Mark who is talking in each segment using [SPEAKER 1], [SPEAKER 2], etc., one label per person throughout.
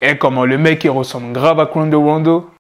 [SPEAKER 1] Et comment le mec il ressemble grave à Quando Rondo.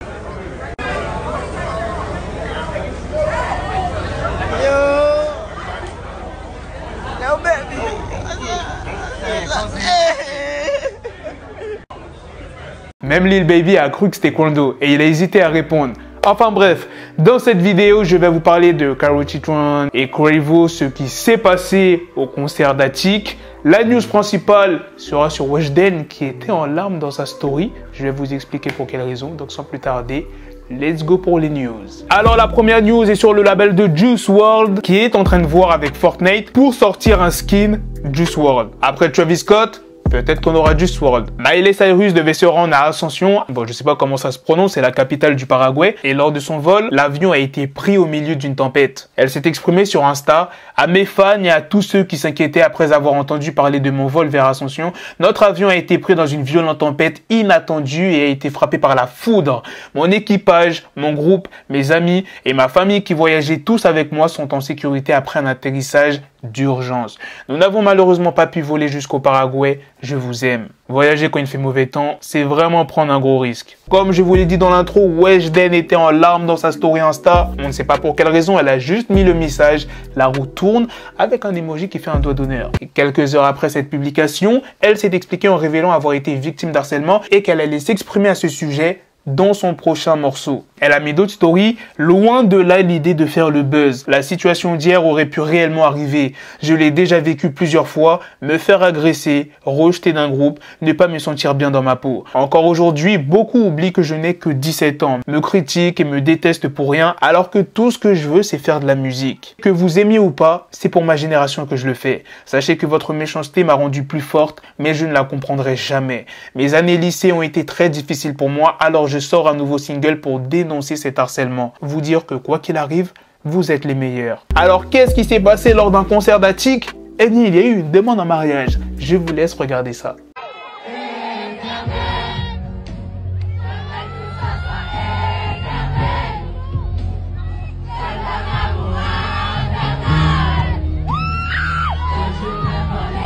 [SPEAKER 1] Même Lil Baby a cru que c'était Quando et il a hésité à répondre. Enfin bref, dans cette vidéo, je vais vous parler de Karrueche Throne et Quavo, ce qui s'est passé au concert d'Attic. La news principale sera sur Weshden qui était en larmes dans sa story. Je vais vous expliquer pour quelle raison, donc sans plus tarder, let's go pour les news. Alors la première news est sur le label de Juice WRLD qui est en train de voir avec Fortnite pour sortir un skin Juice WRLD. Après Travis Scott, peut-être qu'on aura Juice WRLD. Miley Cyrus devait se rendre à Asunción. Bon, je sais pas comment ça se prononce, c'est la capitale du Paraguay. Et lors de son vol, l'avion a été pris au milieu d'une tempête. Elle s'est exprimée sur Insta. À mes fans et à tous ceux qui s'inquiétaient après avoir entendu parler de mon vol vers Asunción, notre avion a été pris dans une violente tempête inattendue et a été frappé par la foudre. Mon équipage, mon groupe, mes amis et ma famille qui voyageaient tous avec moi sont en sécurité après un atterrissage d'urgence. Nous n'avons malheureusement pas pu voler jusqu'au Paraguay. Je vous aime. Voyager quand il fait mauvais temps, c'est vraiment prendre un gros risque. Comme je vous l'ai dit dans l'intro, Weshden était en larmes dans sa story Insta. On ne sait pas pour quelle raison, elle a juste mis le message « La roue tourne » avec un emoji qui fait un doigt d'honneur. Et quelques heures après cette publication, elle s'est expliquée en révélant avoir été victime d'harcèlement et qu'elle allait s'exprimer à ce sujet dans son prochain morceau. Elle a mis d'autres stories, loin de là l'idée de faire le buzz. La situation d'hier aurait pu réellement arriver. Je l'ai déjà vécu plusieurs fois, me faire agresser, rejeter d'un groupe, ne pas me sentir bien dans ma peau. Encore aujourd'hui, beaucoup oublient que je n'ai que 17 ans, me critiquent et me détestent pour rien, alors que tout ce que je veux, c'est faire de la musique. Que vous aimiez ou pas, c'est pour ma génération que je le fais. Sachez que votre méchanceté m'a rendu plus forte, mais je ne la comprendrai jamais. Mes années lycée ont été très difficiles pour moi, alors je sors un nouveau single pour dénoncer cet harcèlement. Vous dire que quoi qu'il arrive, vous êtes les meilleurs. Alors qu'est-ce qui s'est passé lors d'un concert d'Attic? Eh bien, il y a eu une demande en mariage. Je vous laisse regarder ça.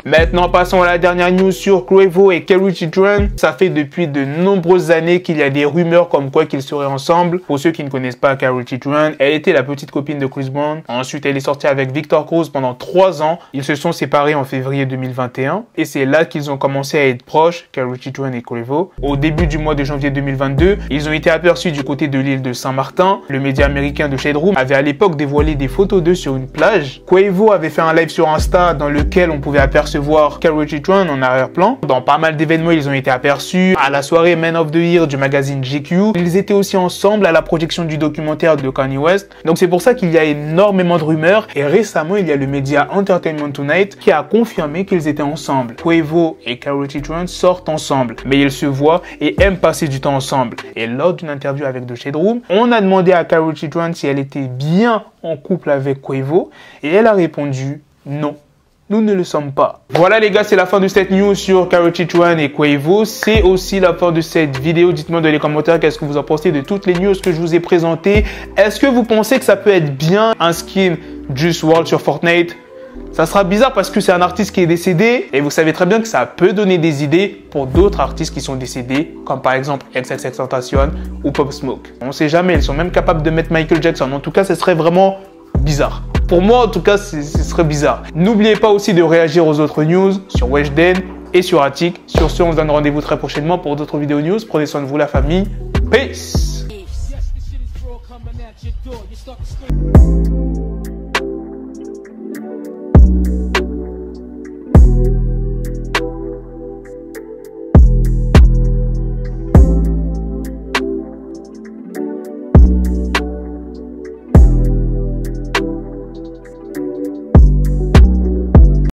[SPEAKER 1] Maintenant, passons à la dernière news sur Quavo et Karrueche Throne. Ça fait depuis de nombreuses années qu'il y a des rumeurs comme quoi qu'ils seraient ensemble. Pour ceux qui ne connaissent pas Karrueche Throne, elle était la petite copine de Chris Brown. Ensuite, elle est sortie avec Victor Cruz pendant 3 ans. Ils se sont séparés en février 2021. Et c'est là qu'ils ont commencé à être proches, Karrueche Throne et Quavo. Au début du mois de janvier 2022, ils ont été aperçus du côté de l'île de Saint-Martin. Le média américain de Shade Room avait à l'époque dévoilé des photos d'eux sur une plage. Quavo avait fait un live sur Insta dans lequel on pouvait apercevoir Karrueche Throne en arrière-plan. Dans pas mal d'événements, ils ont été aperçus. À la soirée Man of the Year du magazine GQ, ils étaient aussi ensemble à la projection du documentaire de Kanye West. Donc c'est pour ça qu'il y a énormément de rumeurs. Et récemment, il y a le média Entertainment Tonight qui a confirmé qu'ils étaient ensemble. Quavo et Karrueche Throne sortent ensemble, mais ils se voient et aiment passer du temps ensemble. Et lors d'une interview avec The Shade Room, on a demandé à Karrueche Throne si elle était bien en couple avec Quavo et elle a répondu non. Nous ne le sommes pas. Voilà les gars, c'est la fin de cette news sur Karrueche Throne et Quavo. C'est aussi la fin de cette vidéo. Dites-moi dans les commentaires qu'est-ce que vous en pensez de toutes les news que je vous ai présentées. Est-ce que vous pensez que ça peut être bien un skin Juice WRLD sur Fortnite? Ça sera bizarre parce que c'est un artiste qui est décédé et vous savez très bien que ça peut donner des idées pour d'autres artistes qui sont décédés, comme par exemple XXXTentacion ou Pop Smoke. On ne sait jamais, ils sont même capables de mettre Michael Jackson. En tout cas, ce serait vraiment bizarre. Pour moi, en tout cas, ce serait bizarre. N'oubliez pas aussi de réagir aux autres news sur Weshden et sur Attic. Sur ce, on se donne rendez-vous très prochainement pour d'autres vidéos news. Prenez soin de vous, la famille. Peace!